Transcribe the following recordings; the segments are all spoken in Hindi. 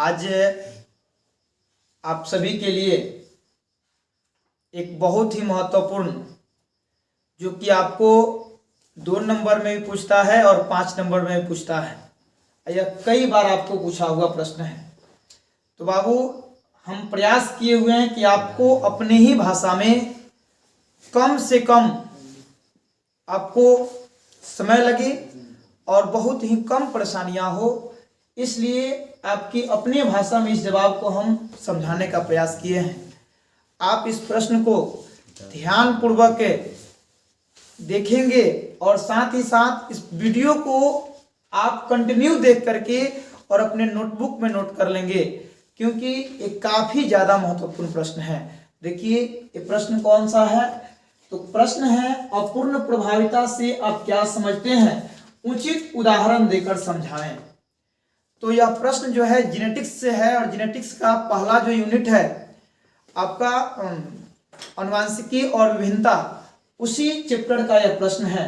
आज आप सभी के लिए एक बहुत ही महत्वपूर्ण, जो कि आपको 2 नंबर में भी पूछता है और 5 नंबर में भी पूछता है, यह कई बार आपको पूछा हुआ प्रश्न है। तो बाबू, हम प्रयास किए हुए हैं कि आपको अपने ही भाषा में कम से कम आपको समय लगे और बहुत ही कम परेशानियां हो, इसलिए आपकी अपनी भाषा में इस जवाब को हम समझाने का प्रयास किए हैं। आप इस प्रश्न को ध्यानपूर्वक देखेंगे और साथ ही साथ इस वीडियो को आप कंटिन्यू देख करके और अपने नोटबुक में नोट कर लेंगे, क्योंकि ये काफ़ी ज़्यादा महत्वपूर्ण प्रश्न है। देखिए ये प्रश्न कौन सा है, तो प्रश्न है अपूर्ण प्रभाविता से आप क्या समझते हैं, उचित उदाहरण देकर समझाएं। तो यह प्रश्न जो है जेनेटिक्स से है और जेनेटिक्स का पहला जो यूनिट है आपका आनुवंशिकी और विभिन्नता, उसी चैप्टर का यह प्रश्न है।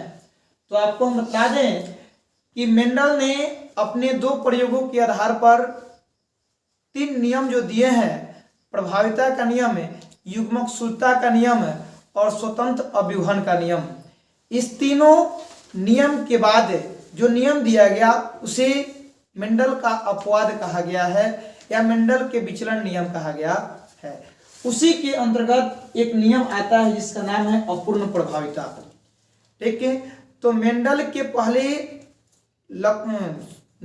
तो आपको हम बता दें कि मेंडल ने अपने 2 प्रयोगों के आधार पर 3 नियम जो दिए हैं, प्रभाविता का नियम, युग्मक सूत्रता का नियम और स्वतंत्र अव्यूहन का नियम, इस तीनों नियम के बाद जो नियम दिया गया उसे मेंडल का अपवाद कहा गया है या मेंडल के विचलन नियम कहा गया है। उसी के अंतर्गत एक नियम आता है जिसका नाम है अपूर्ण प्रभाविता। ठीक है, तो मेंडल के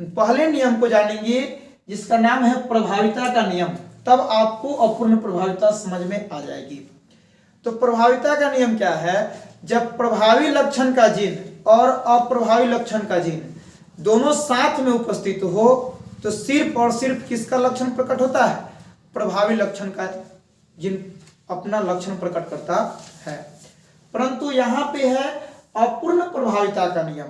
पहले नियम को जानेंगे जिसका नाम है प्रभाविता का नियम, तब आपको अपूर्ण प्रभाविता समझ में आ जाएगी। तो प्रभाविता का नियम क्या है, जब प्रभावी लक्षण का जीन और अप्रभावी लक्षण का जीन दोनों साथ में उपस्थित हो तो सिर्फ और सिर्फ किसका लक्षण प्रकट होता है, प्रभावी लक्षण का जीन अपना लक्षण प्रकट करता है। परंतु यहाँ पे है अपूर्ण प्रभाविता का नियम।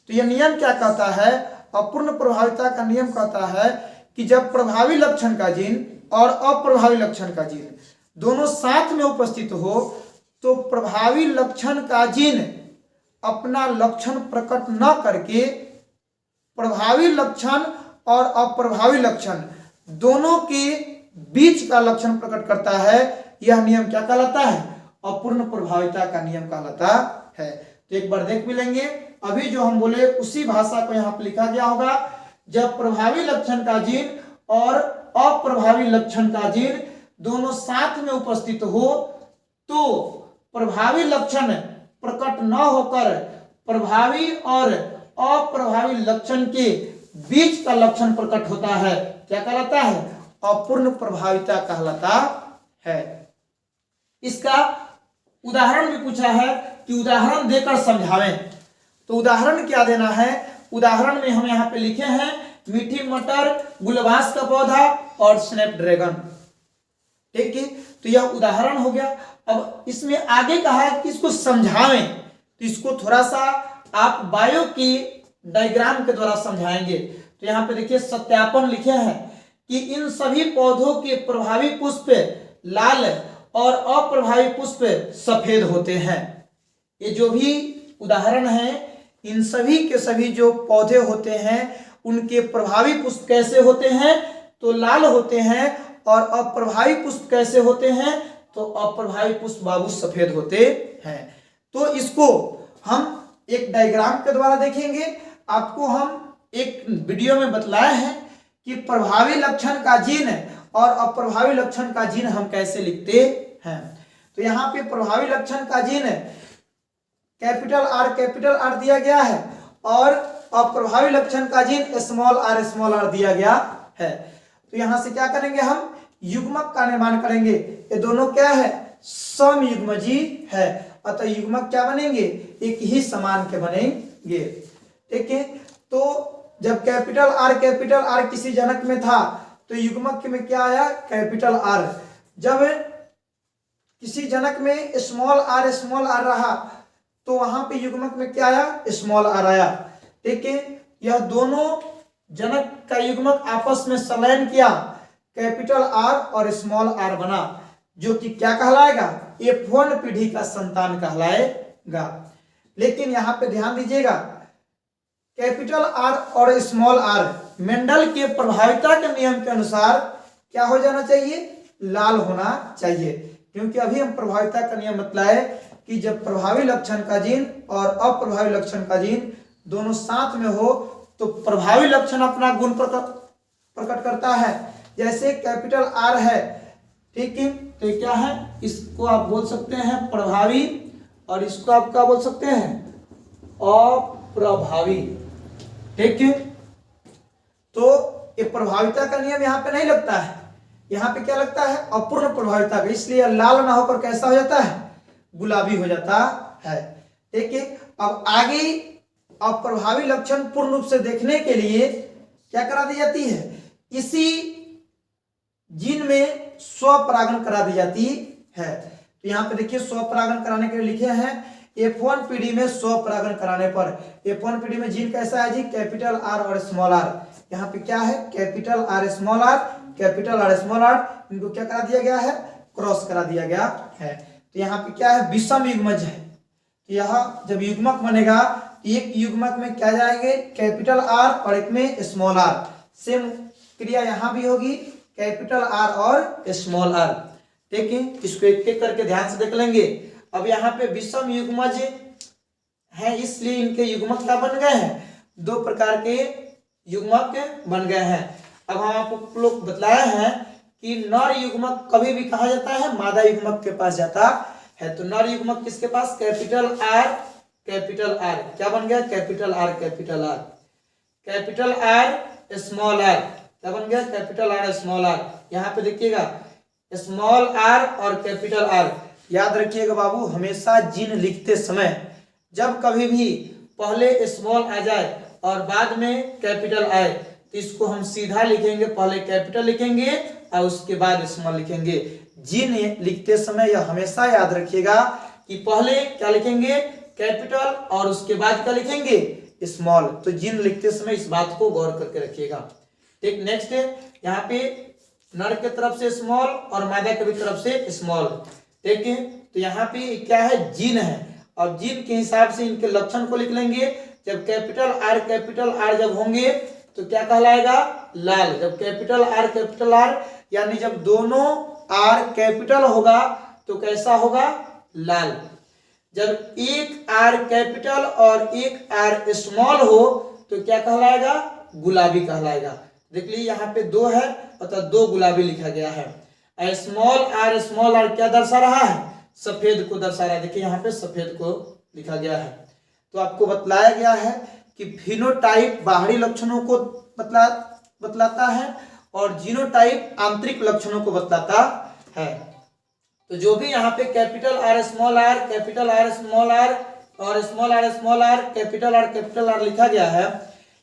तो यह नियम क्या कहता है, अपूर्ण प्रभाविता का नियम कहता है कि जब प्रभावी लक्षण का जीन और अप्रभावी लक्षण का जीन दोनों साथ में उपस्थित हो तो प्रभावी लक्षण का जीन अपना लक्षण प्रकट न करके प्रभावी लक्षण और अप्रभावी लक्षण दोनों के बीच का लक्षण प्रकट करता है। यह नियम क्या कहलाता है, अपूर्ण प्रभाविता का नियम कहलाता है। तो एक बार देख भी लेंगे, अभी जो हम बोले उसी भाषा को यहाँ पर लिखा गया होगा। जब प्रभावी लक्षण का जीन और अप्रभावी लक्षण का जीन दोनों साथ में उपस्थित हो तो प्रभावी लक्षण प्रकट न होकर प्रभावी और अप्रभावी लक्षण के बीच का लक्षण प्रकट होता है। क्या कहलाता है, अपूर्ण प्रभाविता कहलाता है। इसका उदाहरण भी पूछा है कि उदाहरण देकर समझावें। तो उदाहरण क्या देना है, उदाहरण में हम यहाँ पे लिखे हैं मीठी मटर, गुलबास का पौधा और स्नैपड्रैगन। ठीक है, तो यह उदाहरण हो गया। अब इसमें आगे कहा है कि इसको समझावें, तो इसको थोड़ा सा आप बायो की डायग्राम के द्वारा समझाएंगे। तो यहाँ पे देखिए सत्यापन लिखे हैं कि इन सभी पौधों के प्रभावी पुष्प लाल और अप्रभावी पुष्प सफेद होते हैं। ये जो भी उदाहरण है, इन सभी के सभी जो पौधे होते हैं उनके प्रभावी पुष्प कैसे होते हैं, तो लाल होते हैं, और अप्रभावी पुष्प कैसे होते हैं, तो अप्रभावी पुष्प बाबू सफेद होते हैं। तो इसको हम एक डायग्राम के द्वारा देखेंगे। आपको हम एक वीडियो में बतलाया है कि प्रभावी लक्षण का जीन और अप्रभावी लक्षण का जीन हम कैसे लिखते हैं। तो यहाँ पे प्रभावी लक्षण का जीन कैपिटल आर दिया गया है और अप्रभावी लक्षण का जीन स्मॉल आर दिया गया है। तो यहां से क्या करेंगे, हम युग्मक का निर्माण करेंगे। ये दोनों क्या है, समयुग्मजी है, अतः युग्मक क्या बनेंगे, एक ही समान के बनेंगे। ठीक है, तो जब कैपिटल आर किसी जनक में था तो युग्मक में क्या आया, कैपिटल आर। जब किसी जनक में स्मॉल आर रहा तो वहां पे युग्मक में क्या आया, स्मॉल आर आया। ठीक है, यह दोनों जनक का युग्मक आपस में संलयन किया, कैपिटल आर और स्मॉल आर बना, जो कि क्या कहलाएगा, F1 पीढ़ी का संतान कहलाएगा। लेकिन यहां पे ध्यान दीजिएगा, कैपिटल आर और स्मॉल आर मेंडल के प्रभाविता के नियम के अनुसार क्या हो जाना चाहिए, लाल होना चाहिए। क्योंकि अभी हम प्रभाविता का नियम बतलाए कि जब प्रभावी लक्षण का जीन और अप्रभावी लक्षण का जीन दोनों साथ में हो तो प्रभावी लक्षण अपना गुण प्रकट करता है। जैसे कैपिटल आर है, ठीक है, तो ये क्या है, इसको आप बोल सकते हैं प्रभावी और इसको आप क्या बोल सकते हैं, अप्रभावी। ठीक है, तो ये प्रभाविता का नियम यहाँ पे नहीं लगता है, यहाँ पे क्या लगता है, अपूर्ण प्रभाविता का, इसलिए लाल ना होकर कैसा हो जाता है, गुलाबी हो जाता है। ठीक है, अब आगे अप्रभावी लक्षण पूर्ण रूप से देखने के लिए क्या करा दी जाती है, इसी जीन में स्वपरागण करा दी जाती है। तो यहाँ पे देखिए स्वपरागण कराने के लिए लिखे हैं F1 पीढ़ी में स्वपरागण कराने पर, F1 पीढ़ी में जीन कैसा है जी, कैपिटल आर और स्मॉल आर। यहाँ पे क्या है, capital R small R, capital R small R, इनको क्या करा दिया गया है, क्रॉस करा दिया गया है। तो यहाँ पे क्या है, विषम युग्मज है। तो यहाँ जब युग्मक बनेगा, एक युग्मक में क्या जाएंगे, कैपिटल आर और एक में स्मॉल आर। सेम क्रिया यहाँ भी होगी, कैपिटल आर और स्मॉल आर। ठीक है, इसको एक एक करके ध्यान से देख लेंगे। अब यहाँ पे विषम युग्मज है, इसलिए इनके युग्मक क्या बन गए हैं, दो प्रकार के युग्मक बन गए हैं। अब हम आपको लोग बतलाया है कि नर युग्मक कभी भी कहा जाता है, मादा युग्मक के पास जाता है। तो नर युग्मक किसके पास, कैपिटल आर, कैपिटल आर, क्या बन गया, capital R, capital R, capital R small R, क्या बन गया, कैपिटल आर स्मॉल आर। यहाँ पे देखिएगा स्मॉल आर और कैपिटल आर। याद रखिएगा बाबू, हमेशा जीन लिखते समय जब कभी भी पहले स्मॉल आ जाए और बाद में कैपिटल आए तो इसको हम सीधा लिखेंगे, पहले कैपिटल लिखेंगे और उसके बाद स्मॉल लिखेंगे। जीन लिखते समय यह हमेशा याद रखिएगा कि पहले क्या लिखेंगे, कैपिटल, और उसके बाद क्या लिखेंगे, स्मॉल। तो जीन लिखते समय इस बात को गौर करके रखिएगा। ठीक, नेक्स्ट है, यहाँ पे नर के तरफ से स्मॉल और मादा के तरफ से स्मॉल। ठीक है, तो यहाँ पे क्या है, जीन है, और जीन के हिसाब से इनके लक्षण को लिख लेंगे। जब कैपिटल आर जब होंगे तो क्या कहलाएगा, लाल। जब कैपिटल आर यानी जब दोनों आर कैपिटल होगा तो कैसा होगा, लाल। जब एक आर कैपिटल और एक आर स्मॉल हो तो क्या कहलाएगा, गुलाबी कहलाएगा। देख लीजिए यहाँ पे दो है, अतः दो गुलाबी लिखा गया है। स्मॉल आर क्या दर्शा रहा है, सफेद को दर्शा रहा है। देखिए यहाँ पे सफेद को लिखा गया है। तो आपको बतलाया गया है कि फिनोटाइप बाहरी लक्षणों को बतलाता है और जीनोटाइप आंतरिक लक्षणों को बतलाता है। तो जो भी यहाँ पे capital R small R, capital R small R और स्मॉल आर कैपिटल आर लिखा गया है,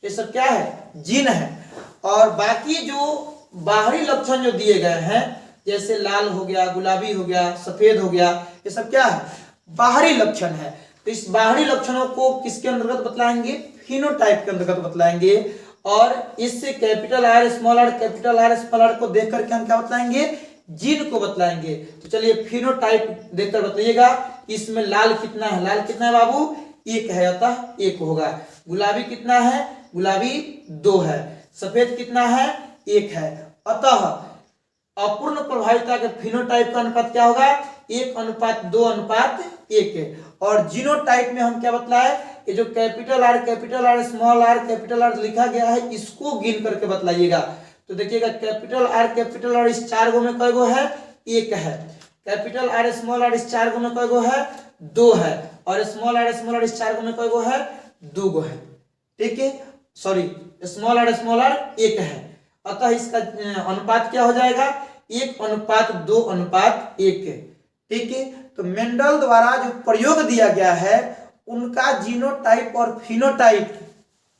ये सब क्या है, जीन है। और बाकी जो बाहरी लक्षण जो दिए गए हैं, जैसे लाल हो गया, गुलाबी हो गया, सफेद हो गया, ये सब क्या है, बाहरी लक्षण है। तो इस बाहरी लक्षणों को किसके अंतर्गत बतलाएंगे, फिनोटाइप के अंतर्गत बतलाएंगे। और इससे कैपिटल आर स्मॉल आर को देख करके हम क्या बतलाएंगे, जीन को बतलाएंगे। तो चलिए फिनोटाइप देखकर बताइएगा, इसमें लाल कितना है, लाल कितना है बाबू, एक है, अतः एक होगा। गुलाबी कितना है, गुलाबी दो है। सफेद कितना है, एक है। अतः अपूर्ण प्रभाविता के फिनोटाइप का अनुपात क्या होगा, 1:2:1 है। और जीनोटाइप में हम क्या बतलाए, ये जो capital R small R capital R लिखा गया है, इसको गिन करके बतलाइएगा। तो देखिएगा कैपिटल आर इस चार गो में कई गो है, एक है। कैपिटल आर स्मॉल आर इस चार गो में कई गो है, दो है। और स्मॉल आर इस चार गो में कई गो है, दो गो है। ठीक है, सॉरी, स्मॉल आर एक है। अतः इसका अनुपात क्या हो जाएगा, 1:2:1। ठीक है, तो मेंडल द्वारा जो प्रयोग दिया गया है उनका जीनोटाइप और फिनोटाइप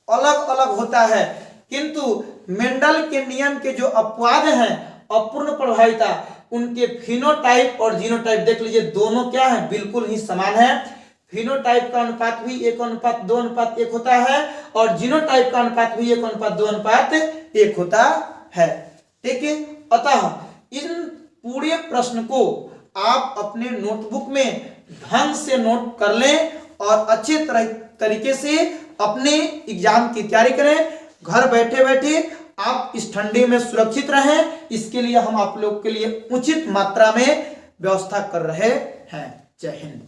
अलग अलग होता है, किंतु मेंडल के नियम के जो अपवाद हैं, अपूर्ण प्रभाविता, उनके फिनोटाइप और जीनोटाइप देख लीजिए, दोनों क्या है, बिल्कुल ही समान है। फिनोटाइप का अनुपात भी 1:2:1 होता है और जीनोटाइप का अनुपात भी 1:2:1 होता है। ठीक है, अतः इन पूरे प्रश्न को आप अपने नोटबुक में ढंग से नोट कर लें और अच्छे तरीके से अपने एग्जाम की तैयारी करें। घर बैठे बैठे आप इस ठंडी में सुरक्षित रहें, इसके लिए हम आप लोग के लिए उचित मात्रा में व्यवस्था कर रहे हैं। जय हिंद।